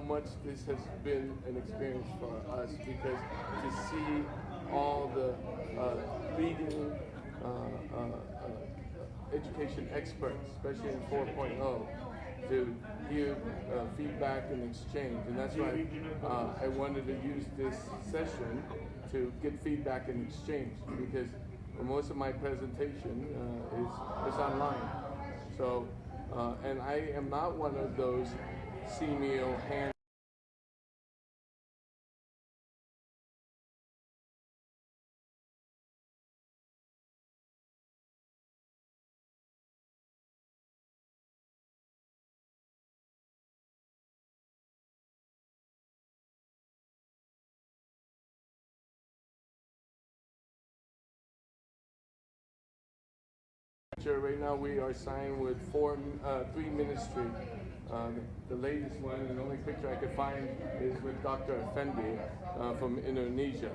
much this has been an experience for us, because to see all the leading education experts, especially in 4.0, to give feedback and exchange. And that's why I wanted to use this session to get feedback and exchange, because most of my presentation is online. So, and I am not one of those CMEO hand Right now we are signed with three ministries. The latest one, and the only picture I could find, is with Dr. Effendi from Indonesia,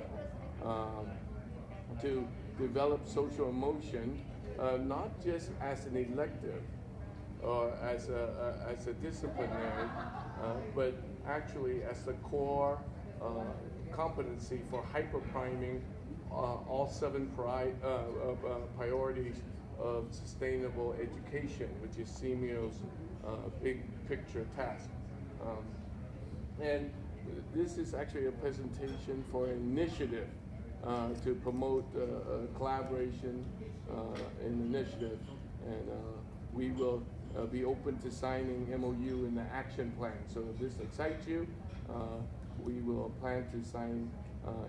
to develop social emotion, not just as an elective or as a disciplinary, but actually as the core competency for hyperpriming all seven priorities of sustainable education, which is CMEO's big picture task. And this is actually a presentation for an initiative to promote collaboration and initiative. And we will be open to signing MOU in the action plan. So if this excites you, we will plan to sign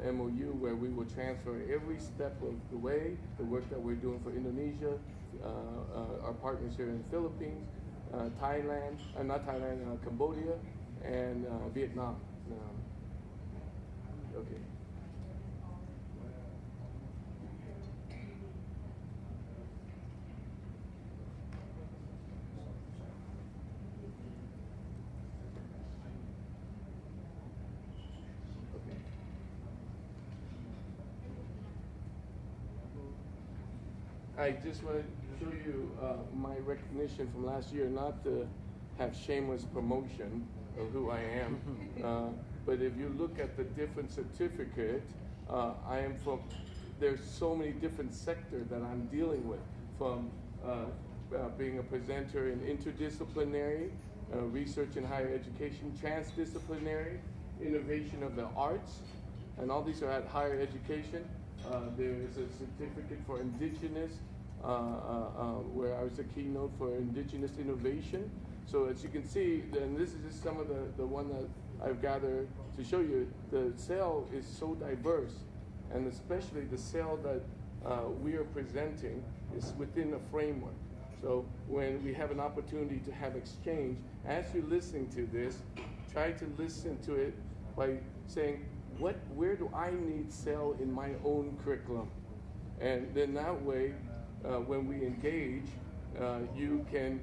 MOU where we will transfer every step of the way, the work that we're doing for Indonesia, our partners here in the Philippines, Thailand, not Thailand, Cambodia, and Vietnam. Okay. I just want to show you my recognition from last year, not to have shameless promotion of who I am, but if you look at the different certificate, I am from, there's so many different sectors that I'm dealing with, from being a presenter in interdisciplinary, research in higher education, transdisciplinary, innovation of the arts, and all these are at higher education. There is a certificate for indigenous, where I was a keynote for indigenous innovation. So as you can see, and this is just some of the one that I've gathered to show you, the cell is so diverse, and especially the cell that we are presenting is within a framework. So when we have an opportunity to have exchange, as you're listening to this, try to listen to it by saying, where do I need cell in my own curriculum? And then that way, when we engage, you can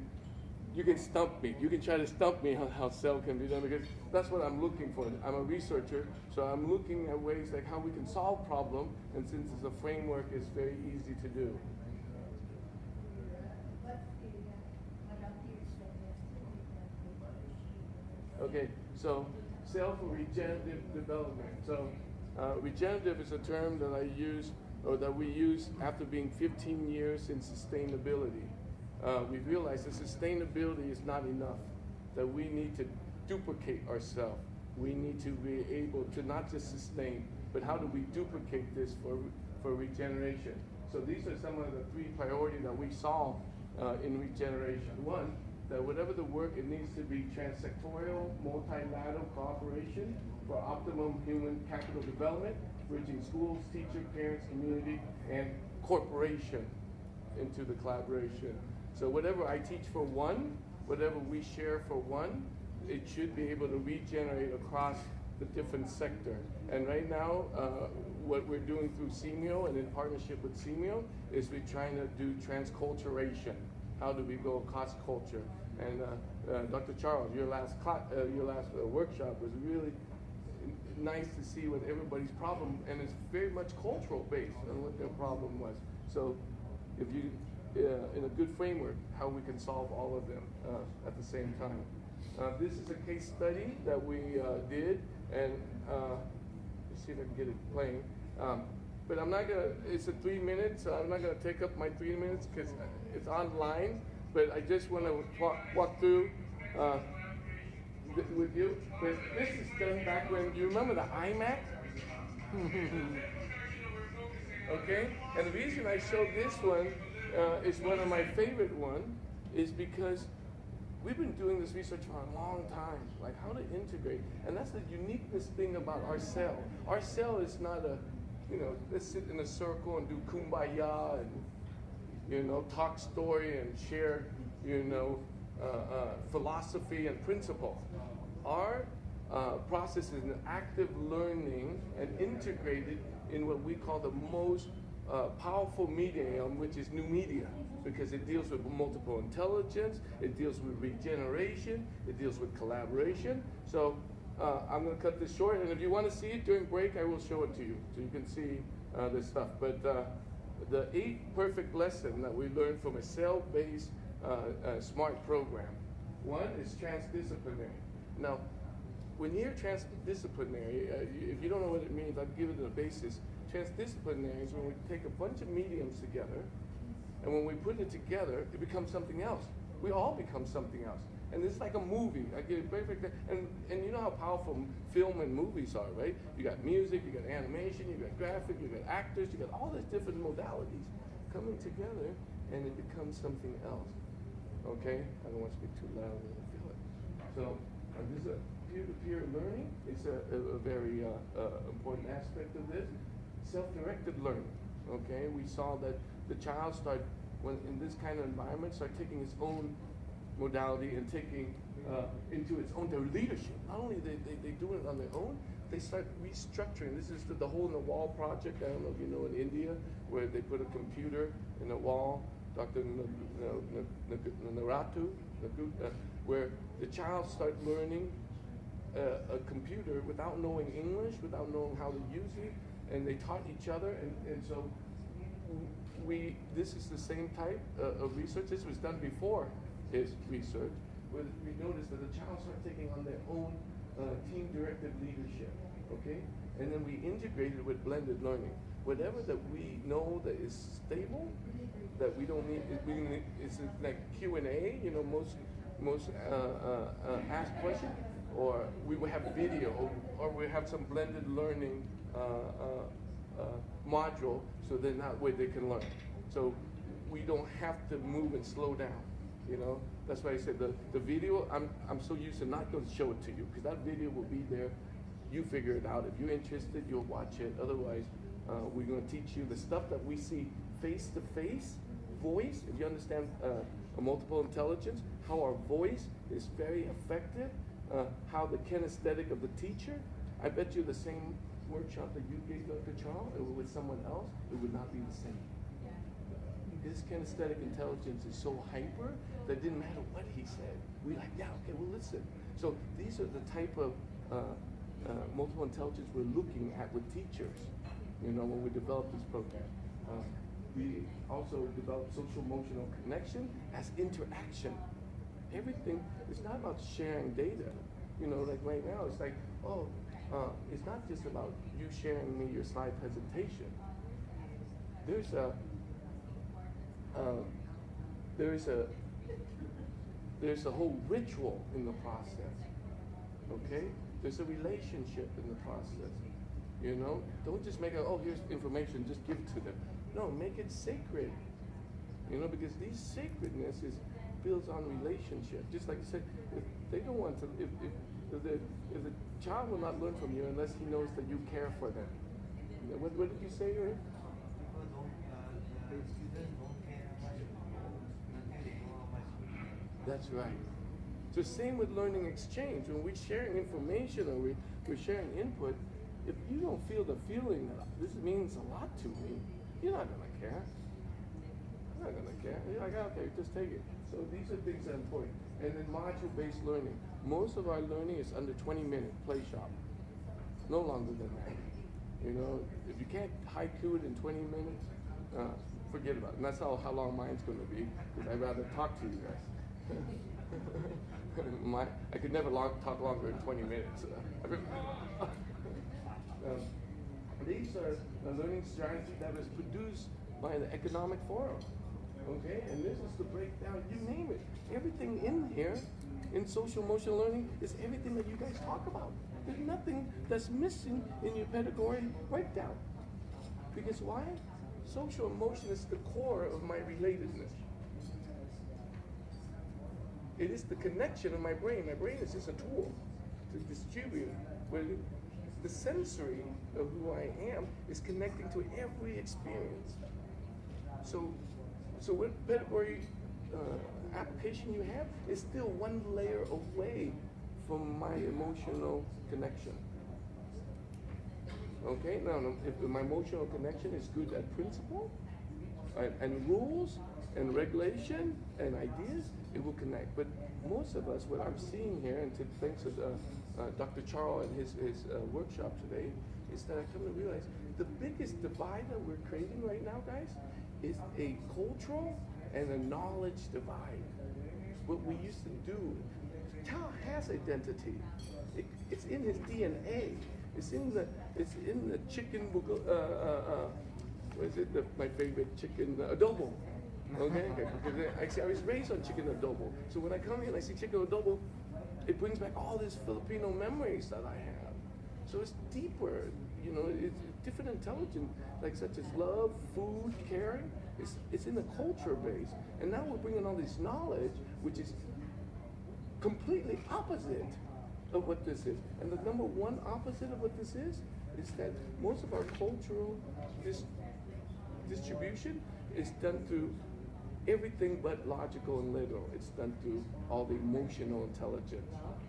stump me. You can try to stump me on how cell can be done, because that's what I'm looking for. I'm a researcher, so I'm looking at ways like how we can solve problem, and since it's a framework, it's very easy to do. Okay, so cell for regenerative development. So regenerative is a term that I use, or that we use after being 15 years in sustainability. We realize that sustainability is not enough, that we need to duplicate ourselves. We need to be able to not just sustain, but how do we duplicate this for regeneration? So these are some of the three priorities that we solve in regeneration. One, that whatever the work, it needs to be transsectorial, multilateral cooperation for optimum human capital development, bridging schools, teacher, parents, community, and corporation into the collaboration. So whatever I teach for one, whatever we share for one, it should be able to regenerate across the different sector. And right now, what we're doing through CMEO and in partnership with CMEO is we're trying to do transculturation. How do we go across culture? And Dr. Charles, your last workshop was really nice to see what everybody's problem, and it's very much cultural based on what their problem was. So if you, in a good framework, how we can solve all of them at the same time. This is a case study that we did, and let's see if I can get it playing. But I'm not gonna, it's a 3 minutes, so I'm not gonna take up my 3 minutes because it's online, but I just wanna walk through with you. But this is done back when, you remember the iMac? Okay, and the reason I showed this one is one of my favorite one, is because we've been doing this research for a long time, like how to integrate, and that's the uniqueness thing about our cell. Our cell is not a, let's sit in a circle and do kumbaya and, talk story and share, philosophy and principle. Our process is an active learning and integrated in what we call the most powerful medium, which is new media, because it deals with multiple intelligence, it deals with regeneration, it deals with collaboration. So I'm going to cut this short, and if you want to see it during break, I will show it to you, so you can see this stuff. But the 8 perfect lesson that we learned from a cell-based SMART program. One is transdisciplinary. Now, when you're transdisciplinary, if you don't know what it means, I'll give it a basis. Transdisciplinary is when we take a bunch of mediums together, and when we put it together, it becomes something else. We all become something else. And it's like a movie. I give it perfect, and you know how powerful film and movies are, right? You got music, you got animation, you got graphic, you got actors, you got all these different modalities coming together, and it becomes something else. Okay? I don't want to speak too loud, I don't feel it. So this is a peer-to-peer learning. It's a very important aspect of this. Self-directed learning. Okay? We saw that the child when in this kind of environment, start taking its own modality and taking into its own their leadership. Not only they do it on their own, they start restructuring. This is the Hole in the Wall project. I don't know if you know, in India, where they put a computer in the wall, Dr. Naratu, where the child starts learning a computer without knowing English, without knowing how to use it, and they taught each other, and so this is the same type of research. This was done before his research, where we noticed that the child started taking on their own team-directed leadership, okay? And then we integrated with blended learning. Whatever that we know that is stable, that we don't need, it's like Q&A, most asked questions, or we will have video, or we have some blended learning module, so then that way they can learn. So we don't have to move and slow down, That's why I said the video, I'm so used to not going to show it to you, because that video will be there. You figure it out. If you're interested, you'll watch it. Otherwise, we're going to teach you the stuff that we see face-to-face, voice, if you understand a multiple intelligence, how our voice is very effective, how the kinesthetic of the teacher. I bet you the same workshop that you gave, Dr. Charles, with someone else, it would not be the same. His kinesthetic intelligence is so hyper that it didn't matter what he said. We like, yeah, okay, we'll listen. So these are the type of multiple intelligence we're looking at with teachers, when we develop this program. We also develop social emotional connection as interaction. Everything is not about sharing data. Like right now, it's like, it's not just about you sharing me your slide presentation. There's a whole ritual in the process. Okay? There's a relationship in the process. Don't just make here's information, just give it to them. No, make it sacred. Because these sacredness builds on relationship. Just like you said, if they don't want to, if the child will not learn from you unless he knows that you care for them. What did you say, Eric? That's right. So same with learning exchange. When we're sharing information or we're sharing input, if you don't feel the feeling that this means a lot to me, you're not going to care. I'm not going to care. You're like, okay, just take it. So these are things that are important. And then module-based learning. Most of our learning is under 20 minutes, play shop. No longer than that. If you can't haiku it in 20 minutes, forget about it. And that's how long mine's going to be, because I'd rather talk to you guys. I could never talk longer than 20 minutes. These are a learning strategy that was produced by the Economic Forum. Okay, and this is the breakdown, you name it. Everything in here, in social emotional learning, is everything that you guys talk about. There's nothing that's missing in your pedagogy breakdown. Because why? Social emotion is the core of my relatedness. It is the connection of my brain. My brain is just a tool to distribute. Where the sensory of who I am is connecting to every experience. So what pedagogy application you have is still one layer away from my emotional connection. Okay, now if my emotional connection is good at principle and rules and regulation and ideas, it will connect. But most of us, what I'm seeing here, and thanks to Dr. Charles and his workshop today, is that I come to realize the biggest divide that we're creating right now, guys, is a cultural and a knowledge divide. What we used to do, Charles has identity. It's in his DNA. It's in the chicken. What is it? My favorite chicken adobo. Okay, because I was raised on chicken adobo. So when I come here and I see chicken adobo, it brings back all these Filipino memories that I have. So it's deeper, you know, it's different intelligence, like such as love, food, caring. It's in the culture base. And now we're bringing all this knowledge, which is completely opposite of what this is. And the number one opposite of what this is that most of our cultural distribution is done through everything but logical and literal. It's done through all the emotional intelligence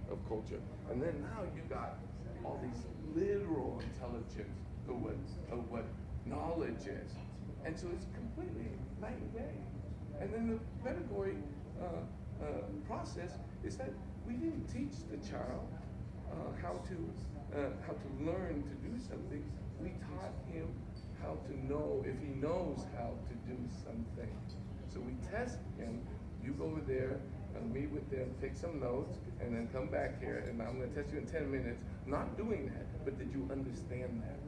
of culture. And then now you got all these literal intelligence of what knowledge is. And so it's completely night and day. And then the pedagogy process is that we didn't teach the child how to learn to do something. We taught him how to know if he knows how to do something. So we test him. You go over there and meet with them, take some notes, and then come back here, and I'm going to test you in 10 minutes. Not doing that, but did you understand that?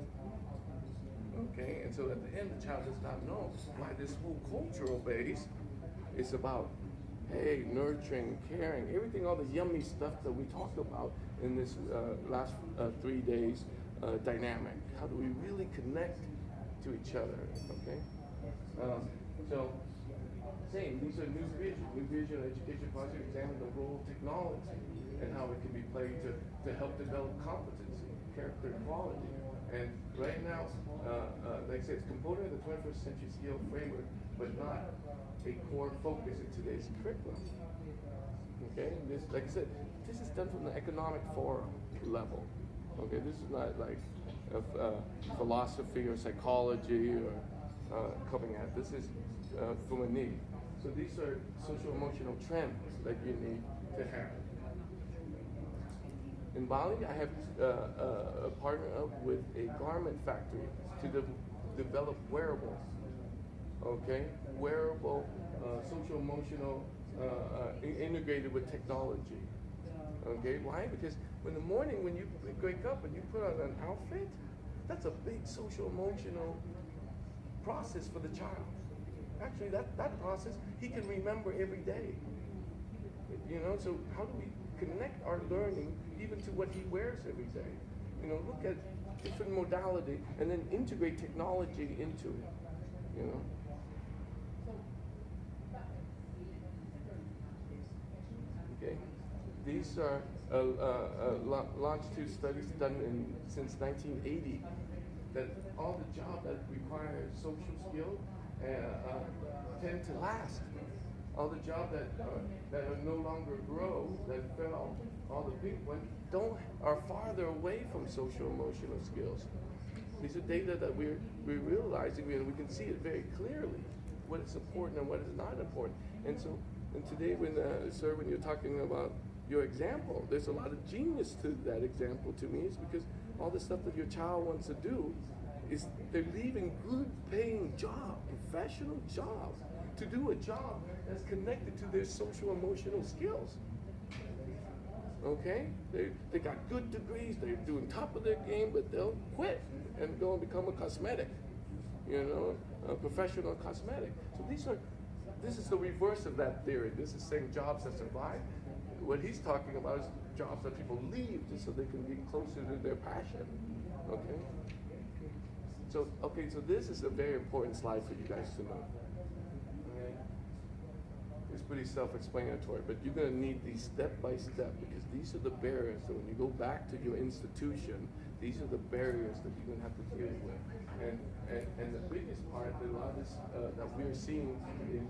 Okay, and so at the end, the child does not know why this whole cultural base is about, hey, nurturing, caring, everything, all the yummy stuff that we talked about in this last 3 days dynamic. How do we really connect to each other, okay? So, same, these are new vision education project examine the role of technology and how it can be played to help develop competency, character, and quality. And right now, like I said, it's component of the 21st century skill framework, but not a core focus in today's curriculum. Okay, this, like I said, this is done from the Economic Forum level. Okay, this is not like philosophy or psychology or coming at. This is from a need. So these are social emotional trends that you need to have. In Bali, I have partnered up with a garment factory to develop wearables. Okay, wearable, social emotional, integrated with technology. Okay, why? Because in the morning when you wake up and you put on an outfit, that's a big social emotional process for the child. Actually, that process he can remember every day. You know, so how do we connect our learning even to what he wears every day? You know, look at different modality and then integrate technology into it. You know. Okay, these are longitude studies done since 1980 that all the jobs that require social skill tend to last. All the jobs that are no longer grow, that fell, all the big ones are farther away from social emotional skills. These are data that we're realizing, and we can see it very clearly what is important and what is not important. And so, and today, sir, when you're talking about your example, there's a lot of genius to that example to me. It's because all the stuff that your child wants to do is they're leaving good paying job, professional job, to do a job that's connected to their social emotional skills. Okay? They got good degrees, they're doing top of their game, but they'll quit and go and become a cosmetic, a professional cosmetic. So this is the reverse of that theory. This is saying jobs that survive. What he's talking about is jobs that people leave just so they can get closer to their passion. Okay? So this is a very important slide for you guys to know. Okay? It's pretty self-explanatory, but you're going to need these step by step because these are the barriers. So when you go back to your institution, these are the barriers that you're going to have to deal with. And the biggest part that a lot of this that we're seeing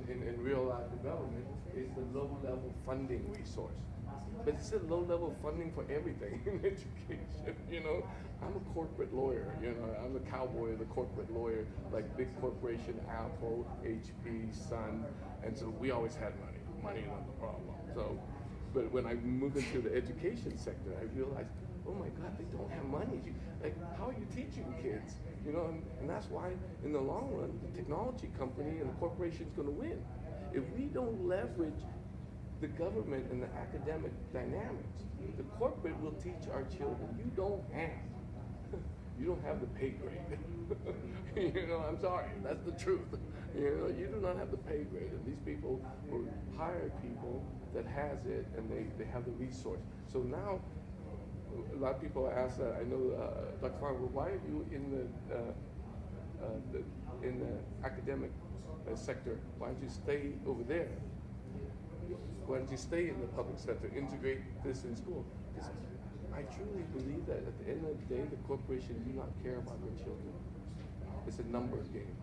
in real life development is the low-level funding resource. But it's a low-level funding for everything in education. I'm a corporate lawyer. I'm the cowboy of the corporate lawyer, like big corporation, Apple, HP, Sun, and so we always had money. Money is not the problem. So, but when I moved into the education sector, I realized, oh my God, they don't have money. Like, how are you teaching kids? And that's why, in the long run, the technology company and the corporation is going to win. If we don't leverage the government and the academic dynamics, the corporate will teach our children. You don't have the pay grade. I'm sorry, that's the truth. You do not have the pay grade, and these people will hire people that has it, and they have the resource. So now, a lot of people ask, I know, Dr. Farmer, why are you in the academic sector? Why don't you stay over there? Why don't you stay in the public sector, integrate this in school? Because I truly believe that at the end of the day, the corporations do not care about their children. It's a numbers game.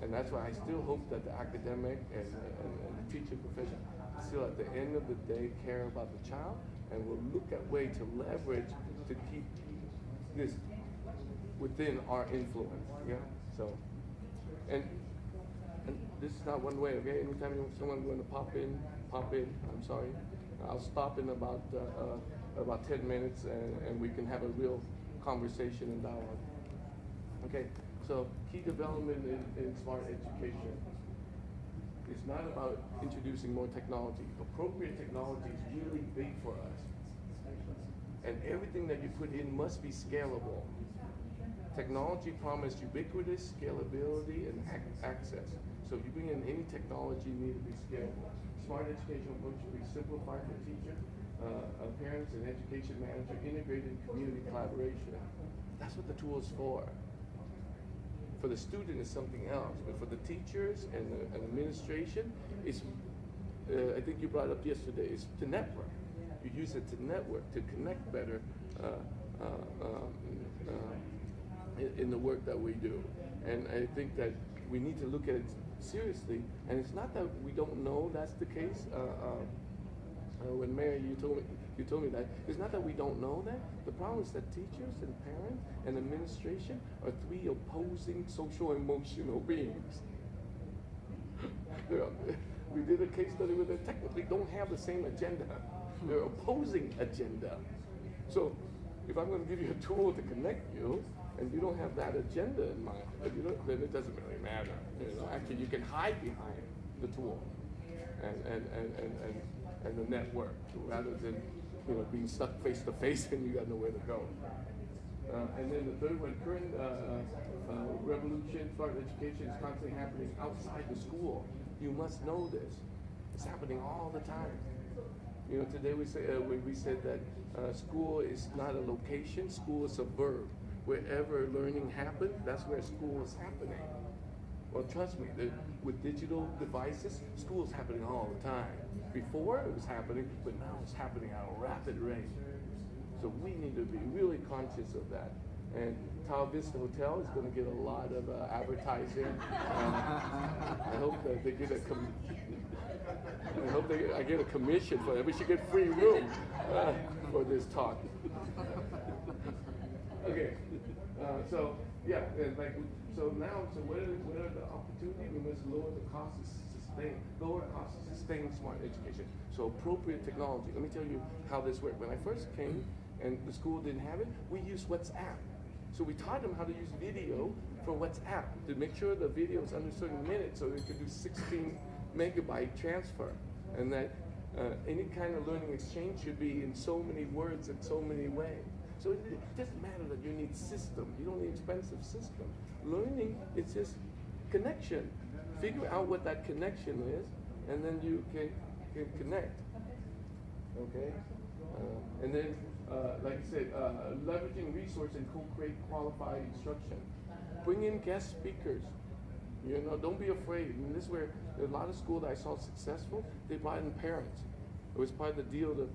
And that's why I still hope that the academic and the teaching profession still at the end of the day care about the child and will look at way to leverage to keep this within our influence. Yeah. So, and this is not one way. Okay. Anytime someone's going to pop in. I'm sorry. I'll stop in about 10 minutes and we can have a real conversation and dialogue. Okay. So key development in smart education. It's not about introducing more technology. Appropriate technology is really big for us. And everything that you put in must be scalable. Technology promised ubiquitous, scalability, and access. So if you bring in any technology, you need to be scalable. Smart education approach should be simplified for teachers, parents, and education manager, integrated community collaboration. That's what the tool is for. For the student, it's something else, but for the teachers and the administration, it's, I think you brought up yesterday, it's to network. You use it to network, to connect better in the work that we do. And I think that we need to look at it seriously, and it's not that we don't know that's the case. When Mary, you told me that, it's not that we don't know that. The problem is that teachers and parents and administration are three opposing social emotional beings. We did a case study where they technically don't have the same agenda. They're opposing agenda. So if I'm going to give you a tool to connect you, and you don't have that agenda in mind, then it doesn't really matter. Actually, you can hide behind the tool and the network rather than being stuck face to face and you got nowhere to go. And then the third one, current revolution, smart education is constantly happening outside the school. You must know this. It's happening all the time. Today we said that school is not a location, school is a verb. Wherever learning happens, that's where school is happening. Well, trust me, with digital devices, school is happening all the time. Before it was happening, but now it's happening at a rapid rate. So we need to be really conscious of that. And Tahoe Vista Hotel is going to get a lot of advertising. I hope that they get I get a commission for it. We should get free room for this talk. Okay. So what are the opportunities? We must lower cost to sustain smart education. So appropriate technology. Let me tell you how this worked. When I first came and the school didn't have it, we used WhatsApp. So we taught them how to use video for WhatsApp to make sure the video is under certain minutes so they could do 16 megabyte transfer. And that Any kind of learning exchange should be in so many words in so many ways. So it doesn't matter that you need system. You don't need expensive system. Learning is just connection. Figure out what that connection is, and then you can connect. Okay? And then, like I said, leveraging resource and co-create qualified instruction. Bring in guest speakers. You know, don't be afraid. I mean, this is where a lot of schools that I saw successful, they brought in parents. It was part of the deal that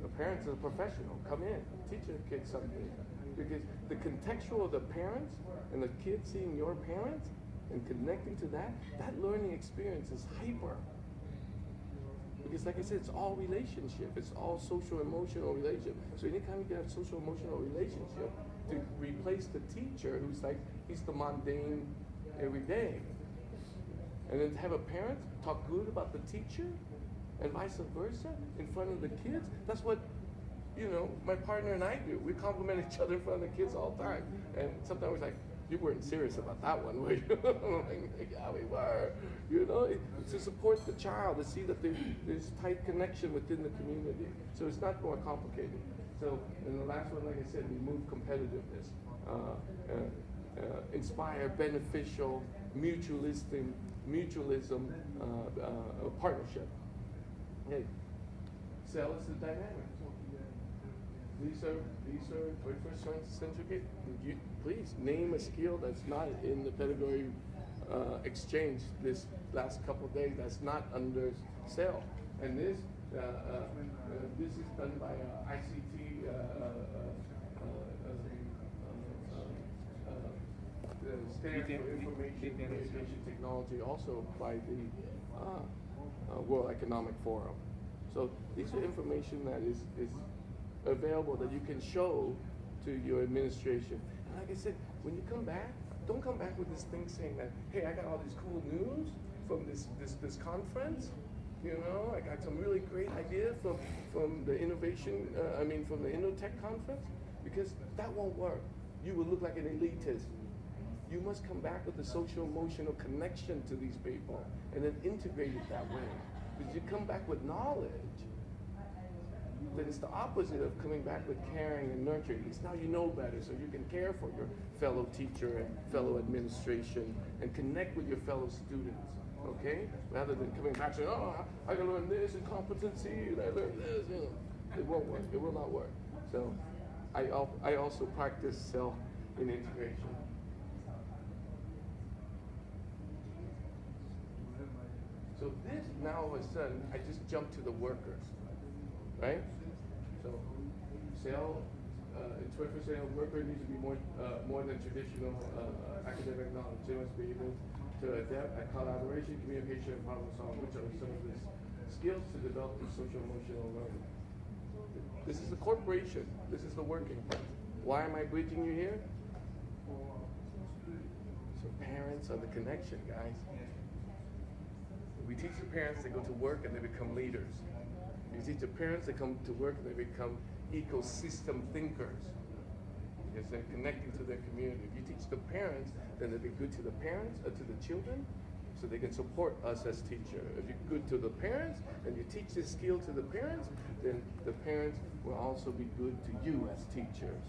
the parents are professional. Come in, teach your kids something. Because the contextual of the parents and the kids seeing your parents and connecting to that learning experience is hyper. Because like I said, it's all relationship. It's all social emotional relationship. So anytime you can have social emotional relationship to replace the teacher who's like, he's the mundane every day. And then to have a parent talk good about the teacher and vice versa in front of the kids, that's what, you know, my partner and I do. We compliment each other in front of the kids all the time. And sometimes we're like, you weren't serious about that one, were you? Like, yeah, we were. You know, to support the child, to see that there's tight connection within the community. So it's not more complicated. So, and the last one, like I said, remove competitiveness. Inspire beneficial mutualism partnership. Hey, sales is dynamic. These are 21st century. Please name a skill that's not in the pedagogy exchange this last couple of days. That's not under sale. And this is done by ICT. Stand for Information Communication Technology, also by the World Economic Forum. So these are information that is available that you can show to your administration. And like I said, when you come back, don't come back with this thing saying that, hey, I got all this cool news from this conference. You know, I got some really great ideas from the innovation, from the Innotech conference, because that won't work. You will look like an elitist. You must come back with a social emotional connection to these people and then integrate it that way. Because you come back with knowledge, then it's the opposite of coming back with caring and nurturing. It's now you know better, so you can care for your fellow teacher and fellow administration and connect with your fellow students, okay? Rather than coming back saying, oh, I can learn this in competency, and I learned this, you know. It won't work, it will not work. So I also practice self in integration. So this, now all of a sudden, I just jumped to the workers, right? So, in 21st century, worker needs to be more than traditional academic knowledge. They must be able to adapt at collaboration, communication, and problem solving, which are some of the skills to develop the social emotional learning. This is the corporation. This is the working part. Why am I bridging you here? So parents are the connection, guys. We teach the parents, they go to work and they become leaders. You teach the parents, they come to work and they become ecosystem thinkers. Because they're connecting to their community. If you teach the parents, then they'll be good to the parents, to the children, so they can support us as teachers. If you're good to the parents and you teach this skill to the parents, then the parents will also be good to you as teachers.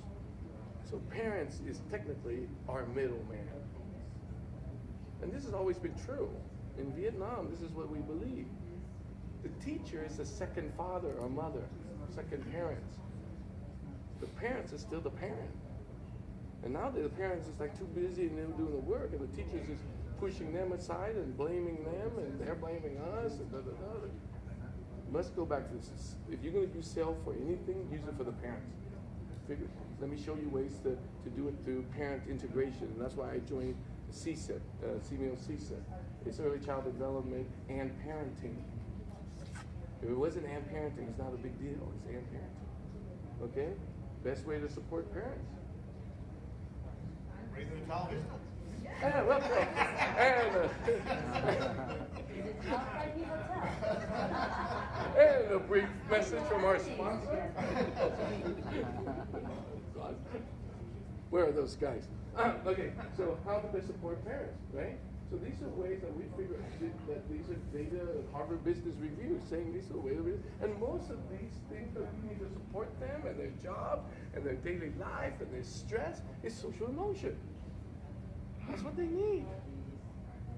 So parents is technically our middleman. And this has always been true. In Vietnam, this is what we believe. The teacher is the second father or mother, second parents. The parents are still the parent. And now the parents is like too busy and they're doing the work, and the teachers is pushing them aside and blaming them, and they're blaming us, and Let's go back to this. If you're going to use SEL for anything, use it for the parents. Let me show you ways to do it through parent integration. And that's why I joined CSIP, CMEO CSIP. It's early child development and parenting. If it wasn't and parenting, it's not a big deal. It's and parenting. Okay? Best way to support parents. Raising the television. And welcome. And a brief message from our sponsor. Where are those guys? Okay, so how do they support parents, right? So these are ways that we figure that these are data, Harvard Business Review saying these are ways, and most of these things that we need to support them and their job and their daily life and their stress is social emotion. That's what they need.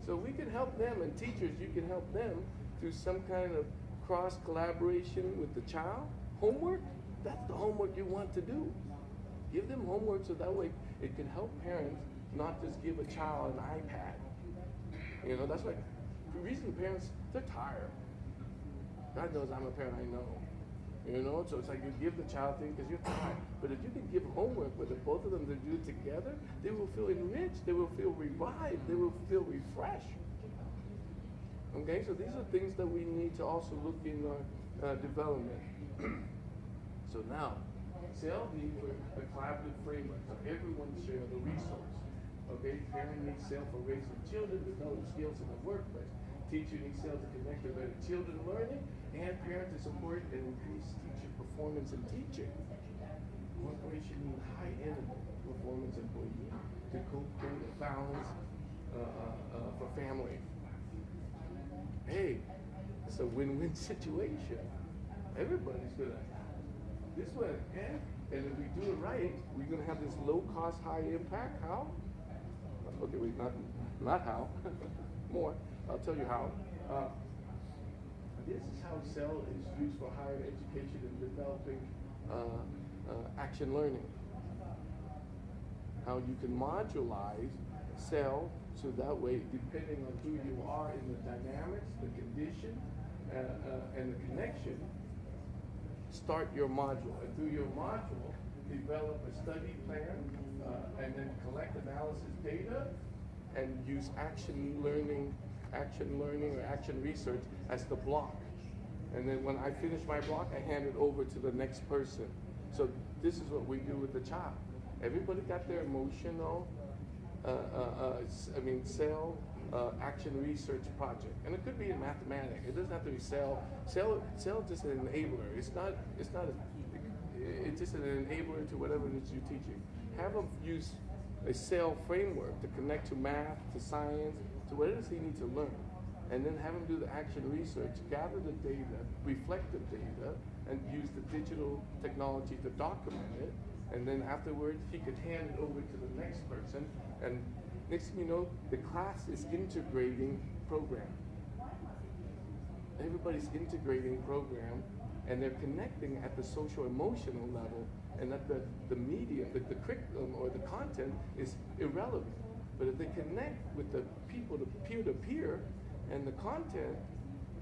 So we can help them, and teachers, you can help them through some kind of cross collaboration with the child. Homework, that's the homework you want to do. Give them homework so that way it can help parents not just give a child an iPad. You know, that's like the reason parents, they're tired. God knows I'm a parent, I know. You know, so it's like you give the child things because you're tired. But if you can give homework with both of them to do it together, they will feel enriched, they will feel revived, they will feel refreshed. Okay, so these are things that we need to also look in our development. So now, CEL needs a collaborative framework so everyone share the resource. Okay, parent needs CEL for raising children, develop skills in the workplace. Teacher needs CEL to connect to better children learning, and parent to support and increase teacher performance in teaching. Corporation needs high-end performance employees to co-create a balance for family. Hey, it's a win-win situation. Everybody's gonna. This one, and if we do it right, we're gonna have this low-cost, high-impact. How? Okay, wait, not how. More. I'll tell you how. This is how CEL is used for higher education and developing action learning. How you can modularize CEL so that way, depending on who you are in the dynamics, the condition, and the connection, start your module. And through your module, develop a study plan, and then collect analysis data, and use action learning or action research as the block. And then when I finish my block, I hand it over to the next person. So this is what we do with the child. Everybody got their emotional, CEL action research project. And it could be in mathematics. It doesn't have to be CEL. CEL is just an enabler. It's just an enabler to whatever it is you're teaching. Have them use a CEL framework to connect to math, to science, to what it is he needs to learn. And then have him do the action research, gather the data, reflect the data, and use the digital technology to document it. And then afterwards, he could hand it over to the next person. And next thing you know, the class is integrating program. Everybody's integrating program, and they're connecting at the social emotional level, and that the media, the curriculum or the content is irrelevant. But if they connect with the people to peer, and the content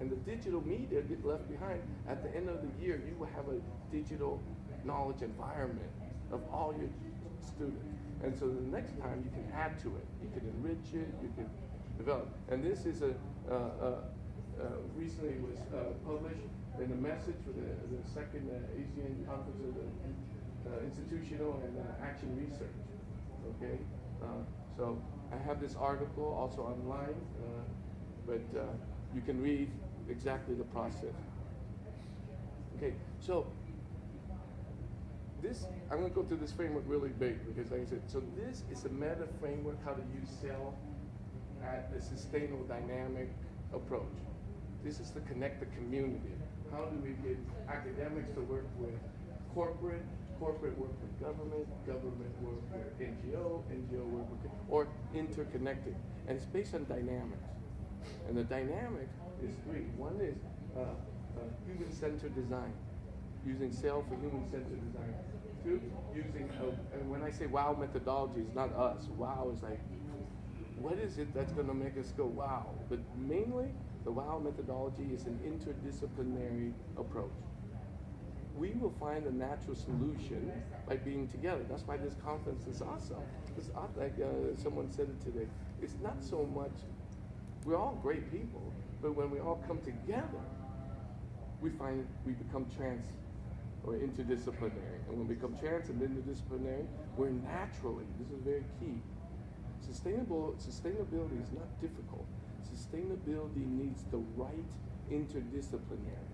and the digital media get left behind, at the end of the year, you will have a digital knowledge environment of all your students. And so the next time you can add to it, you can enrich it, you can develop. And this is recently was published in a message for the second Asian Conference of the Institutional and Action Research. Okay, so I have this article also online, but you can read exactly the process. Okay, so this, I'm going to go through this framework really big because like I said, so this is a meta framework how to use CEL at a sustainable dynamic approach. This is to connect the community. How do we get academics to work with corporate work with government work with NGO work with, or interconnected. And it's based on dynamics. And the dynamic is three. One is human-centered design, using CEL for human-centered design. Two, using, and when I say WOW methodology, it's not us. WOW is like, what is it that's going to make us go wow? But mainly, the WOW methodology is an interdisciplinary approach. We will find a natural solution by being together. That's why this conference is awesome. It's like someone said it today. It's not so much, we're all great people, but when we all come together, we find we become or interdisciplinary. And when we become trans and interdisciplinary, we're naturally, this is very key. Sustainability is not difficult. Sustainability needs the right interdisciplinary.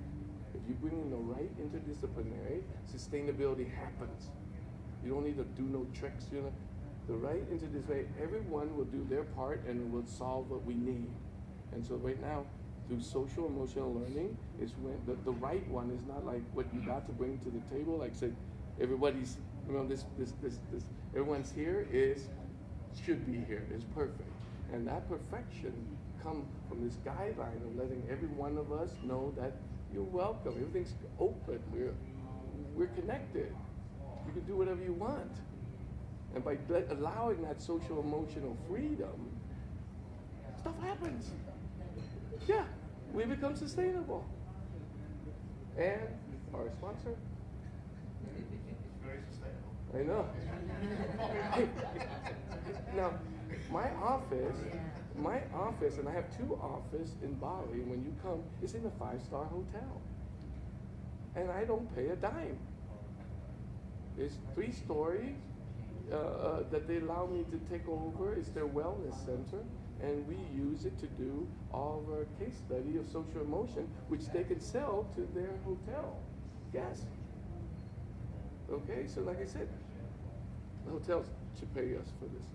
If you bring in the right interdisciplinary, sustainability happens. You don't need to do no tricks, you know. the right interdisciplinary, everyone will do their part and it will solve what we need. And so right now, through social emotional learning, is when the right one is not like what you got to bring to the table. Like say, everybody's, this everyone's here should be here, is perfect. And that perfection comes from this guideline of letting every one of us know that you're welcome. Everything's open. We're connected. You can do whatever you want. And by allowing that social emotional freedom, stuff happens. Yeah, we become sustainable. And our sponsor? Very sustainable. I know. Now, my office, and I have two offices in Bali, when you come, it's in a 5-star hotel. And I don't pay a dime. It's 3-story that they allow me to take over. It's their wellness center. And we use it to do all of our case study of social emotion, which they can sell to their hotel guests. Okay, so like I said, the hotels should pay us for this.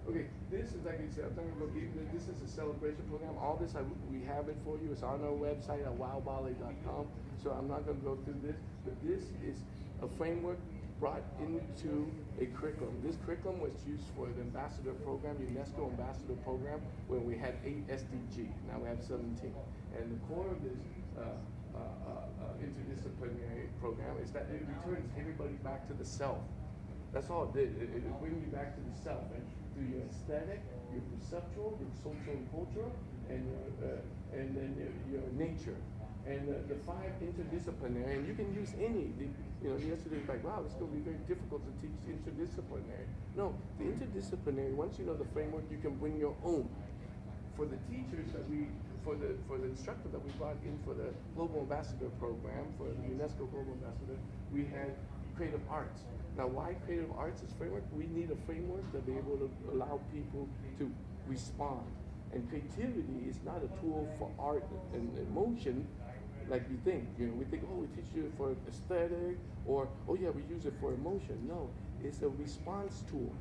Okay, this is like I said, I'm talking about this is a celebration program. All this, we have it for you. It's on our website at wowbali.com. So I'm not going to go through this, but this is a framework brought into a curriculum. This curriculum was used for the ambassador program, UNESCO ambassador program, when we had 8 SDG. Now we have 17. And the core of this interdisciplinary program is that it returns everybody back to the self. That's all it did. It brings you back to the self, and through your aesthetic, your perceptual, your social and cultural, and then your nature. And the 5 interdisciplinary, and you can use any. Yesterday was like, wow, it's going to be very difficult to teach interdisciplinary. No, the interdisciplinary, once you know the framework, you can bring your own. For the teachers for the instructor that we brought in for the Global Ambassador program, for the UNESCO Global Ambassador, we had creative arts. Now, why creative arts is framework? We need a framework to be able to allow people to respond. And creativity is not a tool for art and emotion like we think. We think, we teach you for aesthetic, or, we use it for emotion. No, it's a response tool.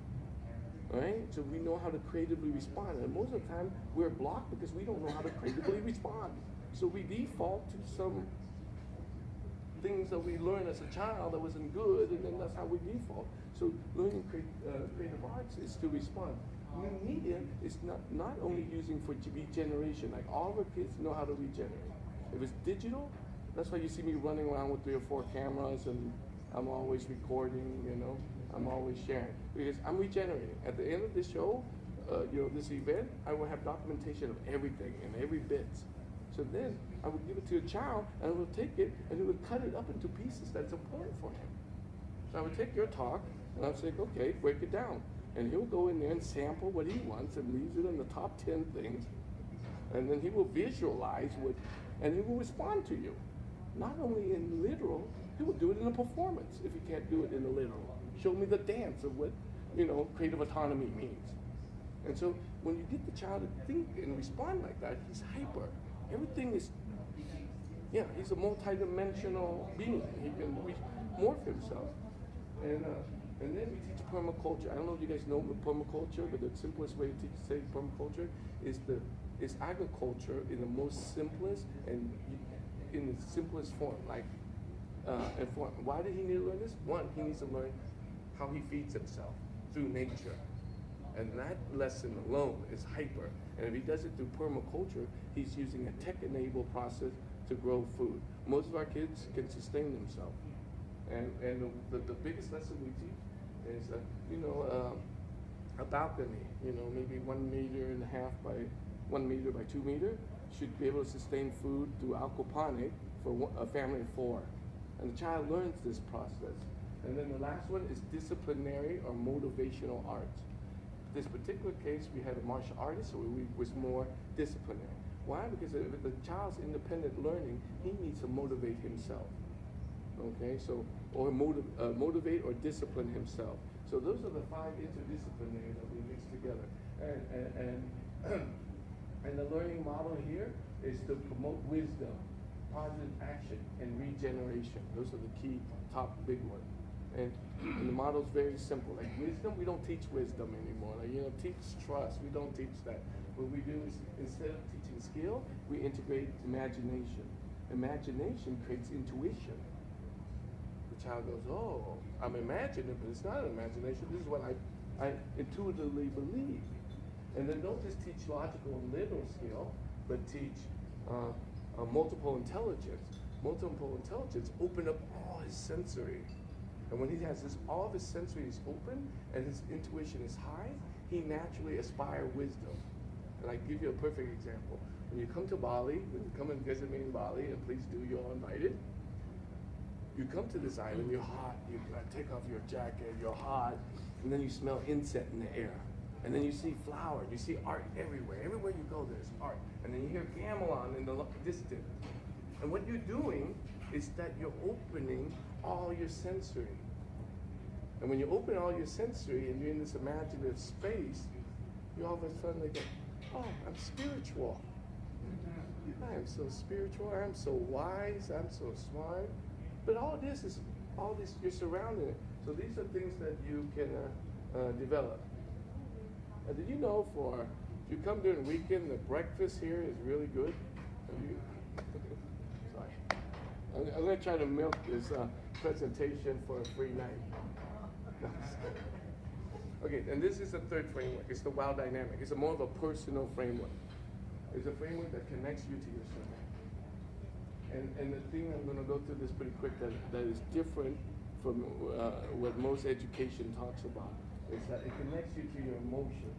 Right? So we know how to creatively respond. And most of the time, we're blocked because we don't know how to creatively respond. So we default to some things that we learned as a child that wasn't good, and then that's how we default. So learning creative arts is to respond. New media is not only using for regeneration, like all of our kids know how to regenerate. If it's digital, that's why you see me running around with 3 or 4 cameras, and I'm always recording, I'm always sharing, because I'm regenerating. At the end of the show, this event, I will have documentation of everything and every bit. So then I would give it to a child, and I will take it, and he would cut it up into pieces that's important for him. So I would take your talk, and I would say, okay, break it down. And he'll go in there and sample what he wants and leaves it in the top 10 things. And then he will visualize and he will respond to you. Not only in literal, he will do it in a performance if he can't do it in the literal. Show me the dance of what, creative autonomy means. And so when you get the child to think and respond like that, he's hyper. Everything is, he's a multi-dimensional being. He can morph himself. And then we teach permaculture. I don't know if you guys know permaculture, but the simplest way to say permaculture is agriculture in the most simplest and in the simplest form. Why did he need to learn this? One, he needs to learn how he feeds himself through nature. And that lesson alone is hyper. And if he does it through permaculture, he's using a tech-enabled process to grow food. Most of our kids can sustain themselves. And the biggest lesson we teach is, a balcony, maybe 1.5 meters by 1 meter by 2 meters, should be able to sustain food through aquaponic for a family of 4. And the child learns this process. And then the last one is disciplinary or motivational arts. This particular case, we had a martial artist, so we was more disciplinary. Why? Because if the child's independent learning, he needs to motivate himself. Okay, so, or motivate or discipline himself. So those are the 5 interdisciplinary that we mix together. And the learning model here is to promote wisdom, positive action, and regeneration. Those are the key top big ones. And the model's very simple. Like wisdom, we don't teach wisdom anymore. Like, teach trust. We don't teach that. What we do is instead of teaching skill, we integrate imagination. Imagination creates intuition. The child goes, oh, I'm imagining, but it's not an imagination. This is what I intuitively believe. And then don't just teach logical and literal skill, but teach multiple intelligence. Multiple intelligence open up all his sensory. And when he has all of his sensory is open and his intuition is high, he naturally aspire wisdom. And I give you a perfect example. When you come to Bali, when you come and visit me in Bali, and please do, you're all invited. You come to this island, you're hot, you take off your jacket, you're hot, and then you smell incense in the air. And then you see flowers, you see art everywhere. Everywhere you go, there's art. And then you hear gamelan in the distance. And what you're doing is that you're opening all your sensory. And when you open all your sensory and you're in this imaginative space, you all of a sudden go, oh, I'm spiritual. I am so spiritual, I'm so wise, I'm so smart. But all this, you're surrounded it. So these are things that you can develop. Did you know if you come during the weekend, the breakfast here is really good? Sorry. I'm going to try to milk this presentation for a free night. No, okay, and this is the third framework. It's the WOW dynamic. It's more of a personal framework. It's a framework that connects you to yourself. And the thing, I'm going to go through this pretty quick, that is different from what most education talks about, is that it connects you to your emotion.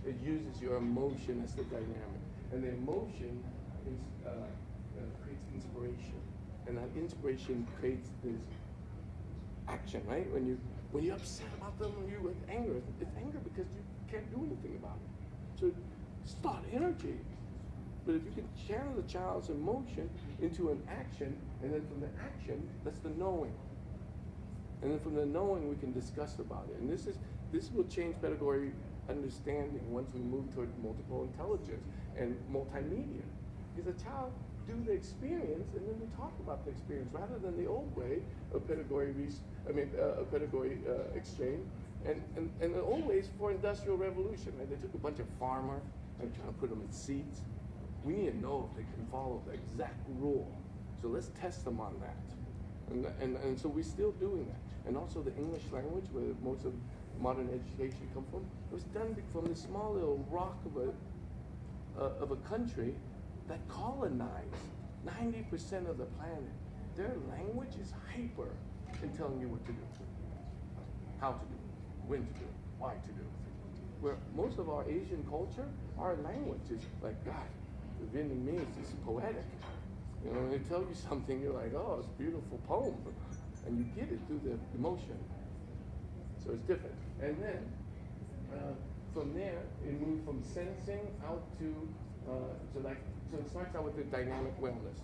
It uses your emotion as the dynamic. And the emotion creates inspiration. And that inspiration creates this action, right? When you're upset about them, when you're with anger, it's anger because you can't do anything about it. So it's thought energy. But if you can channel the child's emotion into an action, and then from the action, that's the knowing. And then from the knowing, we can discuss about it. And this will change pedagogy understanding once we move toward multiple intelligence and multimedia. Because the child do the experience, and then we talk about the experience rather than the old way of pedagogy exchange. And the old ways for industrial revolution, right? They took a bunch of farmers and trying to put them in seats. We need to know if they can follow the exact rule. So let's test them on that. And so we're still doing that. And also the English language, where most of modern education come from, it was done from this small little rock of a country that colonized 90% of the planet. Their language is hyper in telling you what to do, how to do, when to do, why to do. Where most of our Asian culture, our language is like, God, the Vietnamese is poetic. When they tell you something, you're like, oh, it's a beautiful poem. And you get it through the emotion. So it's different. And then, from there, it moved from sensing out to so it starts out with the dynamic wellness.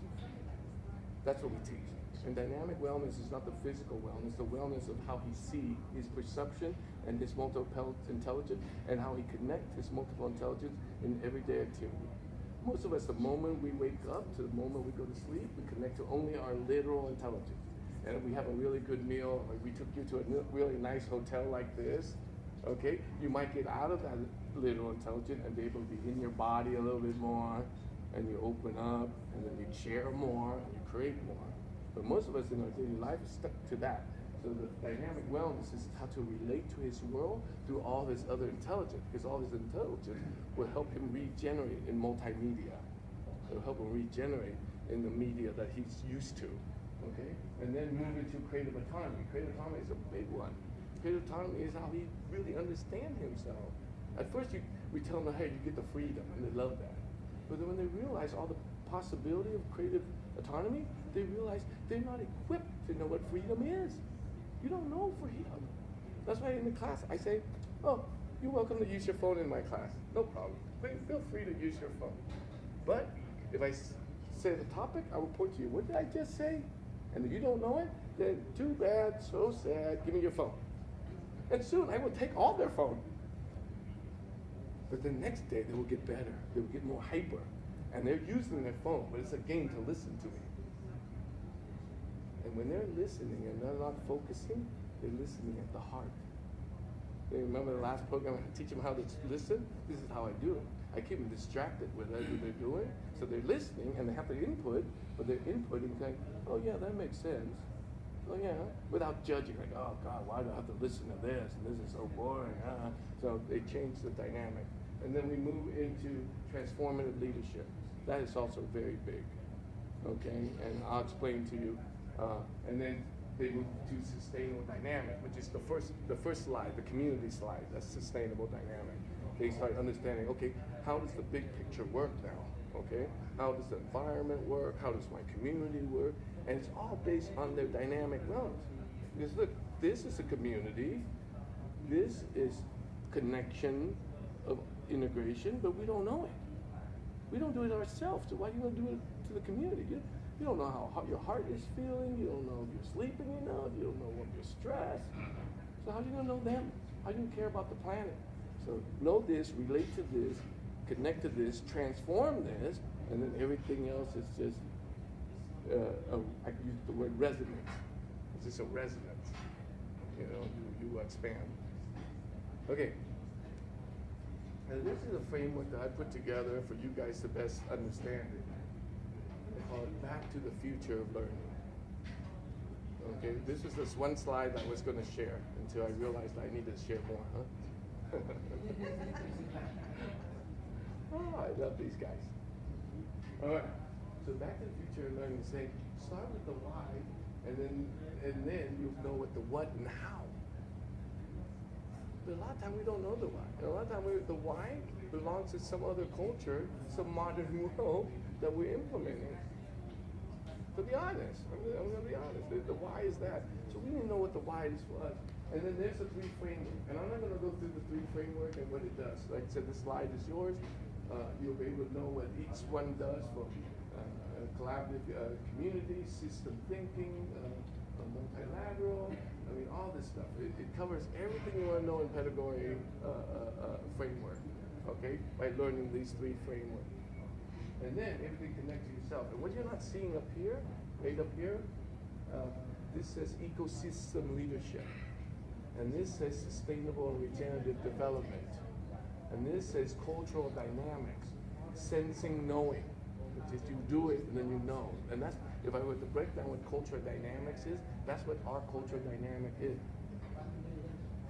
That's what we teach. And dynamic wellness is not the physical wellness, the wellness of how he sees his perception and his multiple intelligence, and how he connects his multiple intelligence in everyday activity. Most of us, the moment we wake up to the moment we go to sleep, we connect to only our literal intelligence. And if we have a really good meal, like we took you to a really nice hotel like this, okay, you might get out of that literal intelligence and be able to be in your body a little bit more, and you open up, and then you share more, and you create more. But most of us in our daily life are stuck to that. So the dynamic wellness is how to relate to his world through all this other intelligence, because all this intelligence will help him regenerate in multimedia. It'll help him regenerate in the media that he's used to, okay? And then move into creative autonomy. Creative autonomy is a big one. Creative autonomy is how he really understands himself. At first, we tell them, hey, you get the freedom, and they love that. But then when they realize all the possibility of creative autonomy, they realize they're not equipped to know what freedom is. You don't know freedom. That's why in the class I say, oh, you're welcome to use your phone in my class. No problem. Feel free to use your phone. But if I say the topic, I will report to you, what did I just say? And if you don't know it, then too bad, so sad, give me your phone. And soon I will take all their phone. But the next day they will get better. They will get more hyper. And they're using their phone, but it's a game to listen to me. And when they're listening and they're not focusing, they're listening at the heart. You remember the last program, I teach them how to listen? This is how I do it. I keep them distracted with whatever they're doing. So they're listening and they have their input, but they're inputting saying, oh yeah, that makes sense. Oh yeah, without judging, like, oh God, why do I have to listen to this? And this is so boring. So they change the dynamic. And then we move into transformative leadership. That is also very big. Okay, and I'll explain to you. And then they move to sustainable dynamic, which is the first slide, the community slide. That's sustainable dynamic. They start understanding, okay, how does the big picture work now? Okay, how does the environment work? How does my community work? And it's all based on their dynamic wellness. Because look, this is a community. This is connection of integration, but we don't know it. We don't do it ourselves. So why are you going to do it to the community? You don't know how your heart is feeling. You don't know if you're sleeping enough. You don't know if you're stressed. So how are you going to know them? How do you care about the planet? So know this, relate to this, connect to this, transform this, and then everything else is just, I use the word resonance. It's just a resonance. You know, you expand. Okay. And this is a framework that I put together for you guys to best understand it. I call it Back to the Future of Learning. Okay, this was this one slide I was going to share until I realized I needed to share more, huh? Oh, I love these guys. All right, so Back to the Future of Learning saying, start with the why, and then you'll know what the what and how. But a lot of time we don't know the why. And a lot of time the why belongs to some other culture, some modern world that we're implementing. To be honest, I'm gonna be honest. The why is that. So we need to know what the why is for us. And then there's the three framework. And I'm not gonna go through the three framework and what it does. Like I said, the slide is yours. You'll be able to know what each one does for collaborative community, system thinking, multilateral. I mean, all this stuff. It covers everything you want to know in pedagogy framework, okay, by learning these three frameworks. And then everything connects to yourself. And what you're not seeing up here, right up here, this says ecosystem leadership. And this says sustainable and regenerative development. And this says cultural dynamics, sensing knowing. Which is you do it and then you know. And that's, if I were to break down what cultural dynamics is, that's what our cultural dynamic is.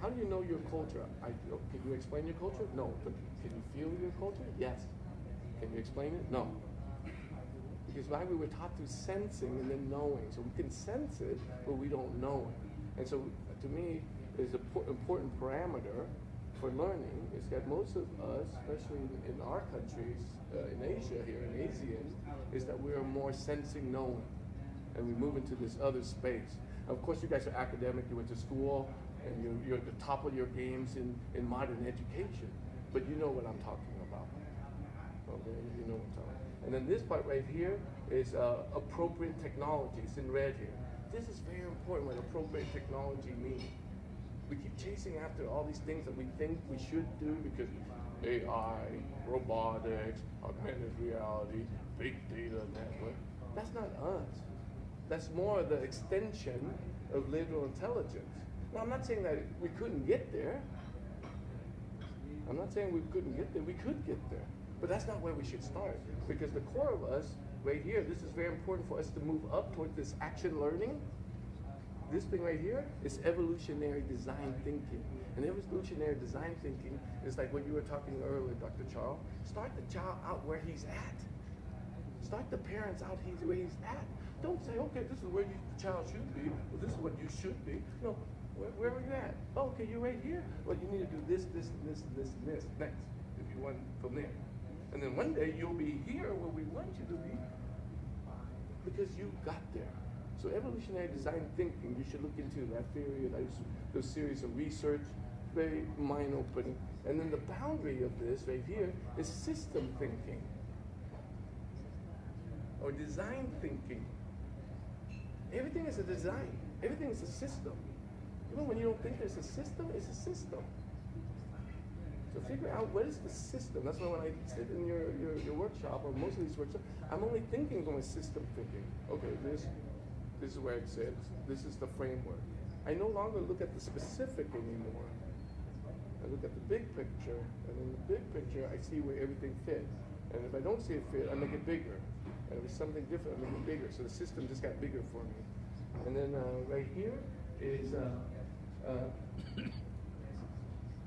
How do you know your culture? Can you explain your culture? No. But can you feel your culture? Yes. Can you explain it? No. Because why we were taught through sensing and then knowing. So we can sense it, but we don't know it. And so to me, there's an important parameter for learning is that most of us, especially in our countries, in Asia here, in ASEAN, is that we are more sensing knowing. And we move into this other space. Of course, you guys are academic, you went to school, and you're at the top of your games in modern education. But you know what I'm talking about. Okay, you know what I'm talking about. And then this part right here is appropriate technology. It's in red here. This is very important what appropriate technology means. We keep chasing after all these things that we think we should do because AI, robotics, augmented reality, big data network. That's not us. That's more the extension of literal intelligence. Now, I'm not saying that we couldn't get there. I'm not saying we couldn't get there. We could get there. But that's not where we should start. Because the core of us, right here, this is very important for us to move up toward this action learning. This thing right here is evolutionary design thinking. And evolutionary design thinking is like what you were talking earlier, Dr. Charles. Start the child out where he's at. Start the parents out where he's at. Don't say, okay, this is where the child should be, or this is what you should be. No, where are you at? Oh, okay, you're right here. Well, you need to do this, this, this, this, and this next, if you want from there. And then one day you'll be here where we want you to be because you got there. So evolutionary design thinking, you should look into that theory, those series of research, very mind-opening. And then the boundary of this right here is system thinking, or design thinking. Everything is a design. Everything is a system. Even when you don't think there's a system, it's a system. So figure out what is the system. That's why when I sit in your workshop, or most of these workshops, I'm only thinking from a system thinking. Okay, this, This is where it sits. This is the framework. I no longer look at the specific anymore. I look at the big picture, and in the big picture, I see where everything fits. And if I don't see it fit, I make it bigger. And if it's something different, I make it bigger. So the system just got bigger for me. And then right here is,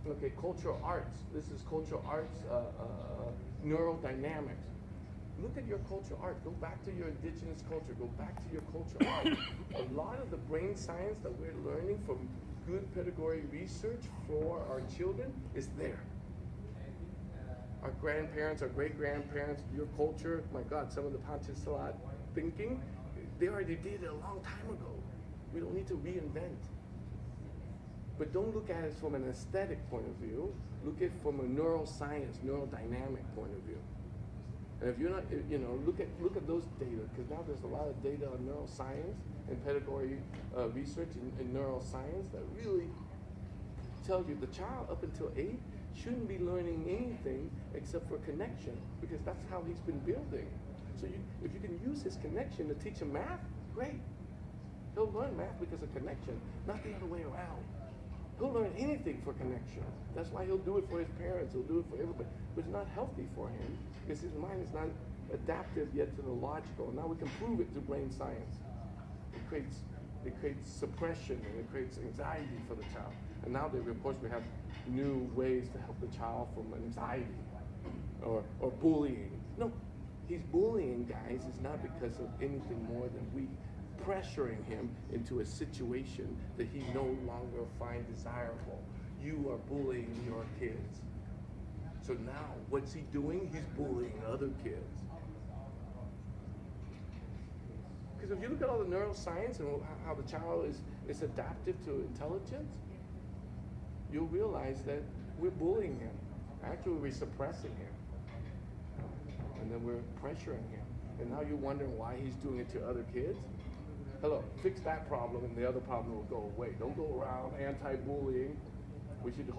okay, cultural arts. This is cultural arts, neurodynamics. Look at your cultural art. Go back to your indigenous culture. Go back to your cultural art. A lot of the brain science that we're learning from good pedagogy research for our children is there. Our grandparents, our great-grandparents, your culture, my God, some of the Panchasalat thinking, they already did it a long time ago. We don't need to reinvent. But don't look at it from an aesthetic point of view. Look at it from a neuroscience, neurodynamic point of view. And if you're not, look at those data, because now there's a lot of data on neuroscience and pedagogy research in neuroscience that really tells you the child up until 8 shouldn't be learning anything except for connection, because that's how he's been building. So if you can use his connection to teach him math, great. He'll learn math because of connection, not the other way around. He'll learn anything for connection. That's why he'll do it for his parents, he'll do it for everybody. But it's not healthy for him, because his mind is not adaptive yet to the logical. Now we can prove it through brain science. It creates suppression, and it creates anxiety for the child. And now of course we have new ways to help the child from anxiety or bullying. No, he's bullying, guys, is not because of anything more than we pressuring him into a situation that he no longer finds desirable. You are bullying your kids. So now, what's he doing? He's bullying other kids. Because if you look at all the neuroscience and how the child is adaptive to intelligence, you'll realize that we're bullying him. Actually, we're suppressing him. And then we're pressuring him. And now you're wondering why he's doing it to other kids? Hello, fix that problem and the other problem will go away. Don't go around anti-bullying. You should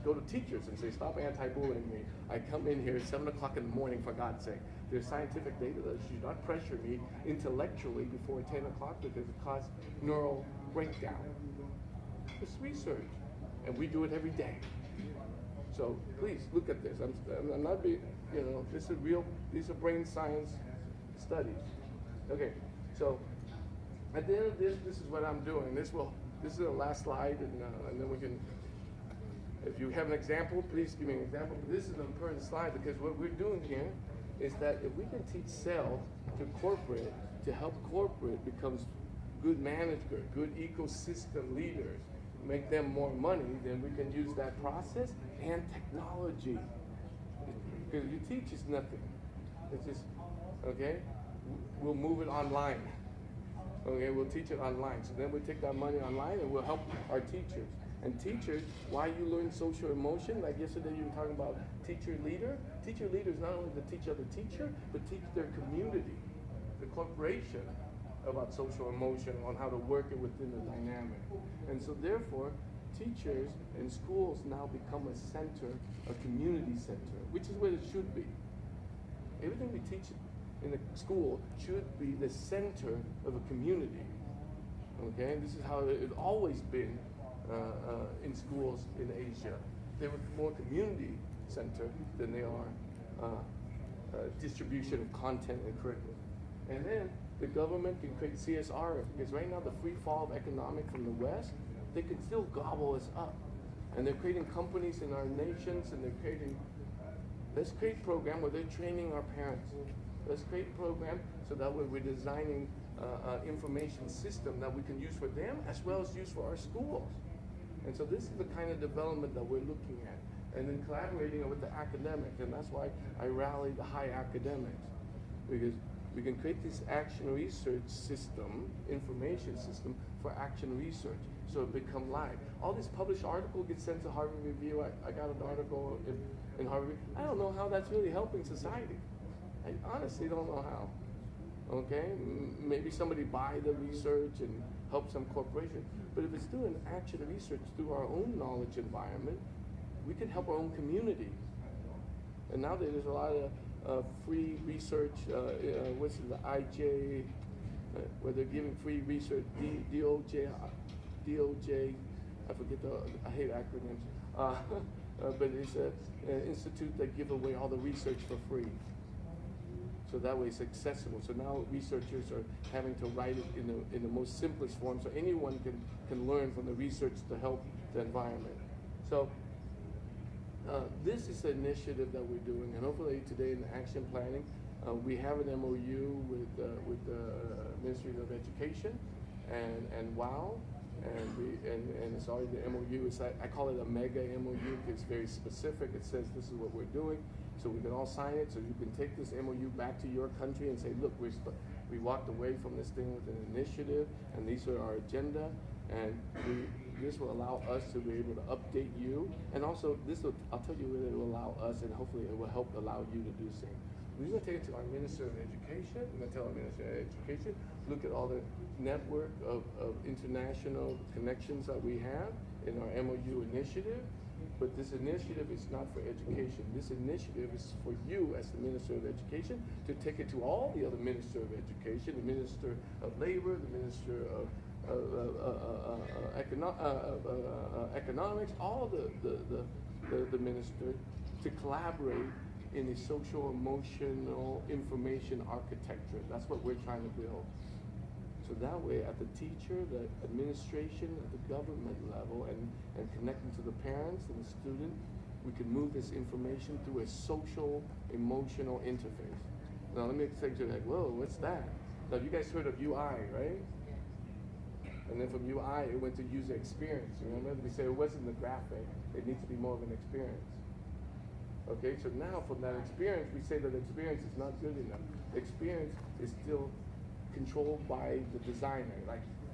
go to teachers and say, stop anti-bullying me. I come in here at 7 o'clock in the morning, for God's sake. There's scientific data that you should not pressure me intellectually before 10 o'clock because it causes neural breakdown. It's research. And we do it every day. So please look at this. I'm not being, this is real, these are brain science studies. Okay, so at the end of this is what I'm doing. This is the last slide, and then we can, if you have an example, please give me an example. But this is an important slide because what we're doing here is that if we can teach sales to corporate to help corporate becomes good manager, good ecosystem leaders, make them more money, then we can use that process and technology. Because you teach is nothing. It's just, okay, we'll move it online. Okay, we'll teach it online. So then we take that money online and we'll help our teachers. And teachers, why you learn social emotion, like yesterday you were talking about teacher leader. Teacher leader is not only to teach other teacher, but teach their community, the corporation, about social emotion, on how to work it within the dynamic. And so therefore, teachers and schools now become a center, a community center, which is what it should be. Everything we teach in the school should be the center of a community. Okay, this is how it's always been in schools in Asia. They were more community center than they are distribution of content and curriculum. And then the government can create CSR, because right now the free fall of economic from the West, they can still gobble us up. And they're creating companies in our nations, and they're creating, let's create a program where they're training our parents. Let's create a program so that way we're designing information system that we can use for them as well as use for our schools. And so this is the kind of development that we're looking at. And then collaborating with the academics, and that's why I rally the high academics, because we can create this action research system, information system for action research, so it become live. All these published articles get sent to Harvard Review. I got an article in Harvard Review. I don't know how that's really helping society. I honestly don't know how. Okay, maybe somebody buy the research and help some corporation. But if it's doing action research through our own knowledge environment, we can help our own community. And now there's a lot of free research, what's it, the where they're giving free research. DOJ, I forget I hate acronyms. But it's an institute that give away all the research for free. So that way it's accessible. So now researchers are having to write it in the most simplest form, so anyone can learn from the research to help the environment. So this is an initiative that we're doing, and hopefully today in the action planning, we have an MOU with the Ministry of Education and WOW, and it's already the MOU. I call it a mega MOU because it's very specific. It says this is what we're doing, so we can all sign it. So you can take this MOU back to your country and say, look, we walked away from this thing with an initiative, and these are our agenda, and this will allow us to be able to update you, and also I'll tell you what it will allow us, and hopefully it will help allow you to do the same. We're going to take it to our Minister of Education. We're going to tell our Minister of Education, look at all the network of international connections that we have in our MOU initiative. But this initiative is not for education. This initiative is for you as the Minister of Education to take it to all the other Minister of Education, the Minister of Labor, the Minister of Economics, all the ministers to collaborate in a social, emotional, information architecture. That's what we're trying to build. So that way, at the teacher, the administration, at the government level, and connecting to the parents and the student, we can move this information through a social, emotional interface. Now, let me say to you, like, whoa, what's that? Now, you guys heard of UI, right? And then from UI, it went to user experience. You remember? We say it wasn't the graphic. It needs to be more of an experience. Okay, so now from that experience, we say that experience is not good enough. Experience is still controlled by the designer.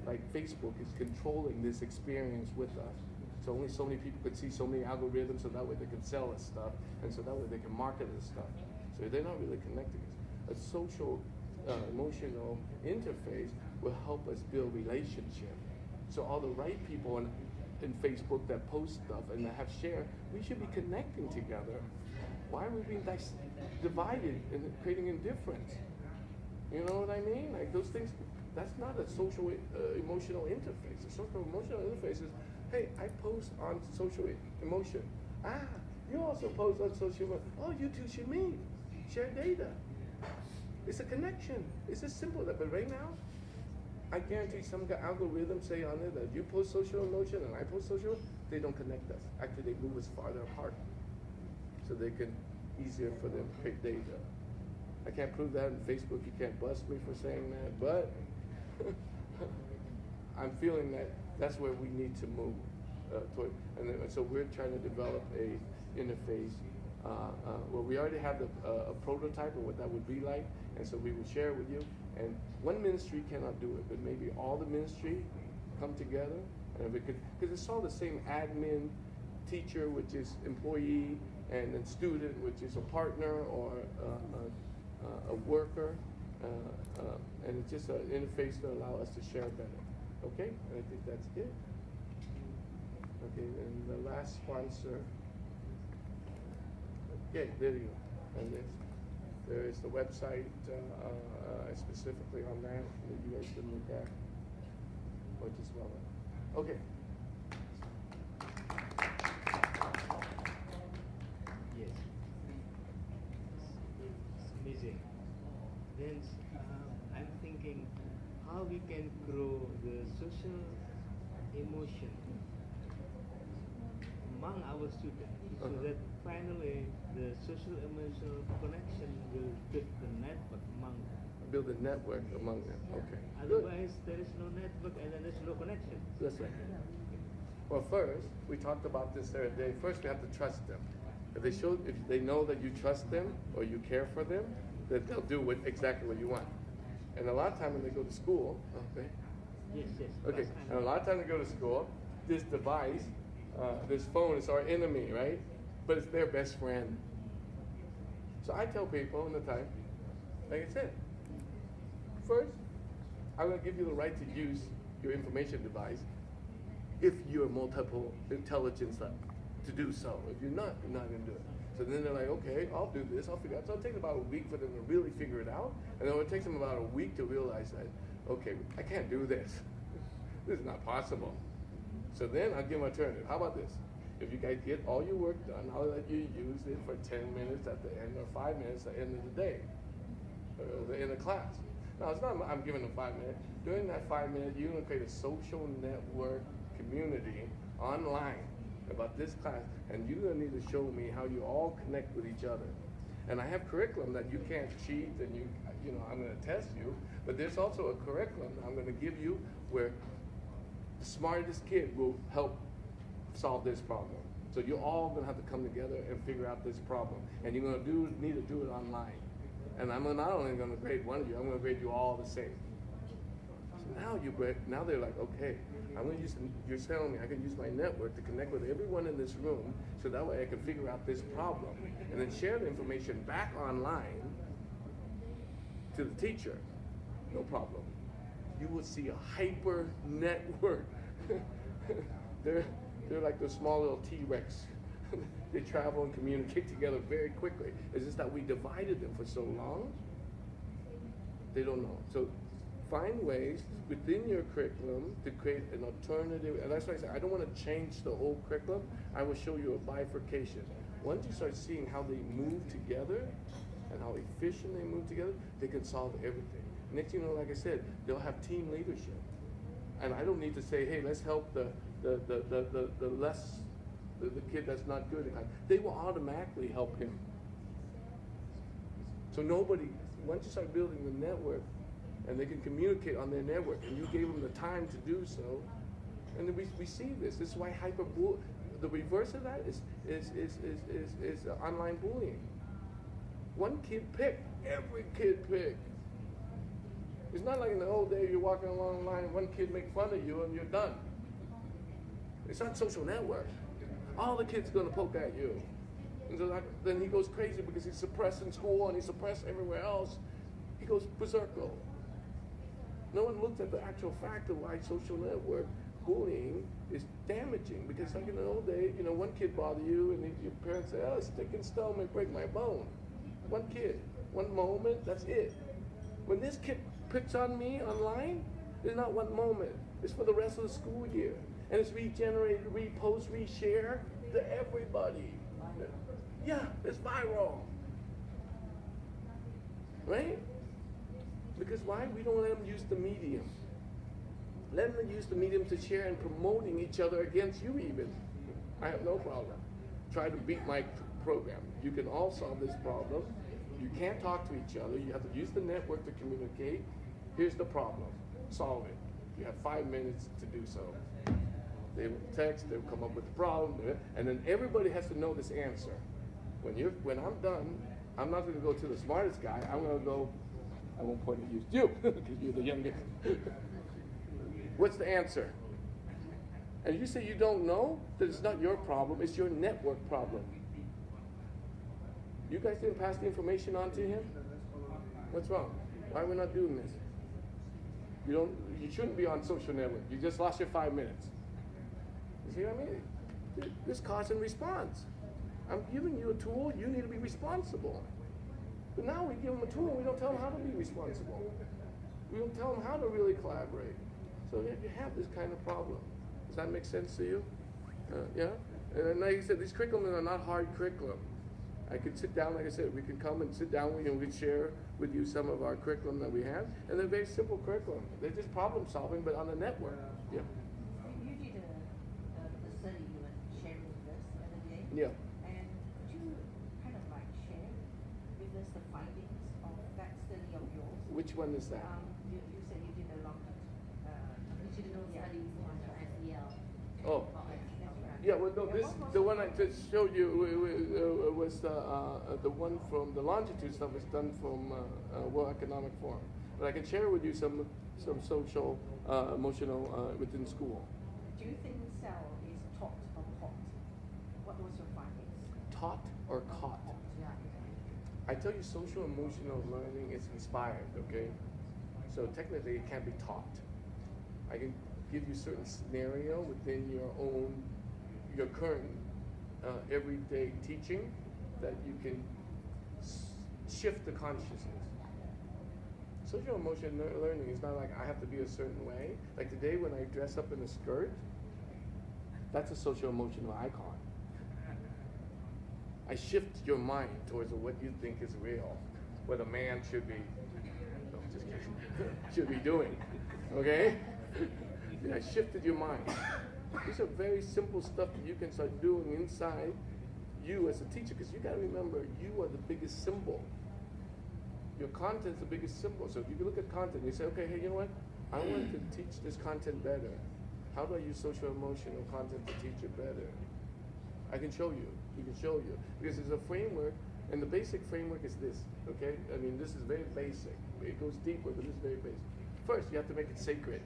Like Facebook is controlling this experience with us. So only so many people could see so many algorithms, so that way they can sell us stuff, and so that way they can market us stuff. So they're not really connecting us. A social, emotional interface will help us build relationship. So all the right people in Facebook that post stuff and that have share, we should be connecting together. Why are we being divided and creating indifference? You know what I mean? Like those things, that's not a social emotional interface. A social emotional interface is, hey, I post on social emotion. You also post on social emotion. Oh, you two should meet, share data. It's a connection. It's as simple as that. But right now, I guarantee some algorithm say on it that you post social emotion and I post social, they don't connect us. Actually, they move us farther apart. So they can, easier for them to create data. I can't prove that on Facebook. You can't bust me for saying that, but I'm feeling that that's where we need to move toward. And so we're trying to develop a interface. Well, we already have a prototype of what that would be like, and so we will share it with you. And one ministry cannot do it, but maybe all the ministry come together, and if it could, because it's all the same admin, teacher, which is employee, and then student, which is a partner or a worker, and it's just an interface to allow us to share better. Okay, and I think that's it. Okay, and the last sponsor. Okay, there you go. And there is the website specifically on that you guys can look at, which is well. Okay. Yes. It's amazing. Then I'm thinking how we can grow the social emotion among our students, so that finally the social emotional connection will build the network among them. Build a network among them. Okay. Otherwise, there is no network and then there's no connection. That's right. Well, first we talked about this the other day. First, we have to trust them. If they know that you trust them or you care for them, that they'll do exactly what you want. And a lot of time when they go to school, okay. Yes. Okay. And a lot of time they go to school, this device, this phone is our enemy, right? But it's their best friend. So I tell people in the time, like I said, first, I'm going to give you the right to use your information device if you're multiple intelligence to do so. If you're not going to do it. So then they're like, okay, I'll do this, I'll figure it out. So it takes about a week for them to really figure it out. And then it takes them about a week to realize that, Okay, I can't do this. This is not possible. So then I'll give them an alternative. How about this? If you guys get all your work done, I'll let you use it for 10 minutes at the end or 5 minutes at the end of the day, or the end of class. Now, it's not I'm giving them 5 minutes. During that 5 minutes, you're going to create a social network community online about this class, and you're going to need to show me how you all connect with each other. And I have curriculum that you can't cheat, and you know, I'm going to test you, but there's also a curriculum that I'm going to give you where the smartest kid will help solve this problem. So you're all going to have to come together and figure out this problem, and you're going to need to do it online. And I'm not only going to grade one of you, I'm going to grade you all the same. So now they're like, okay, I'm going to use. You're telling me I can use my network to connect with everyone in this room, so that way I can figure out this problem, and then share the information back online to the teacher. No problem. You will see a hyper network. they're like those small little T-Rex. They travel and communicate together very quickly. It's just that we divided them for so long, they don't know. So find ways within your curriculum to create an alternative. And that's why I say I don't want to change the whole curriculum. I will show you a bifurcation. Once you start seeing how they move together and how efficient they move together, they can solve everything. Next thing you know, like I said, they'll have team leadership. And I don't need to say, hey, let's help the kid that's not good at it. They will automatically help him. So once you start building the network, and they can communicate on their network, and you gave them the time to do so, and then we see this. This is why the reverse of that is online bullying. One kid picked, every kid picked. It's not like in the old days you're walking along the line and one kid make fun of you and you're done. It's not social network. All the kids gonna poke at you. And so then he goes crazy because he's suppressed in school and he's suppressed everywhere else. He goes berserko. No one looked at the actual fact of why social network bullying is damaging. Because like in the old days, you know, one kid bother you and your parents say, oh, a stick and stone may break my bone. One kid, one moment, that's it. When this kid picks on me online, it's not one moment. It's for the rest of the school year. And it's regenerated, repost, reshare to everybody. Yeah, it's viral. Right? Because why? We don't let them use the medium. Let them use the medium to share and promoting each other against you even. I have no problem. Try to beat my program. You can all solve this problem. You can't talk to each other. You have to use the network to communicate. Here's the problem. Solve it. You have 5 minutes to do so. They will text, they will come up with the problem, and then everybody has to know this answer. When I'm done, I'm not going to go to the smartest guy. I'm going to go, I won't point at you, because you're the youngest. What's the answer? And you say you don't know, that it's not your problem, it's your network problem. You guys didn't pass the information on to him? What's wrong? Why are we not doing this? You shouldn't be on social network. You just lost your 5 minutes. You see what I mean? This cause and response. I'm giving you a tool, you need to be responsible. But now we give them a tool and we don't tell them how to be responsible. We don't tell them how to really collaborate. So you have this kind of problem. Does that make sense to you? Yeah? And like I said, these curriculums are not hard curriculum. I could sit down, like I said, we can come and sit down with you and we can share with you some of our curriculum that we have. And they're very simple curriculum. They're just problem solving, but on the network. Yeah. You did the study you were sharing with us the other day. Yeah. And could you kind of like share with us the findings of that study of yours? Which one is that? You said you did a longitudinal study on SEL. Oh. Yeah, well, no, the one I just showed you was the one from the longitude stuff was done from World Economic Forum. But I can share with you some social, emotional within school. Do you think SEL is taught or caught? What was your findings? Taught or caught? Yeah. I tell you, social emotional learning is inspired, okay? So technically it can't be taught. I can give you certain scenario within your current everyday teaching that you can shift the consciousness. Social emotional learning is not like I have to be a certain way. Like today when I dress up in a skirt, that's a social emotional icon. I shift your mind towards what you think is real, what a man should be, no, just kidding, should be doing. Okay? Yeah, I shifted your mind. These are very simple stuff that you can start doing inside you as a teacher, because you got to remember, you are the biggest symbol. Your content's the biggest symbol. So if you look at content, you say, okay, hey, you know what? I want to teach this content better. How do I use social emotional content to teach it better? I can show you. We can show you. Because there's a framework, and the basic framework is this, okay? I mean, this is very basic. It goes deeper, but this is very basic. First, you have to make it sacred.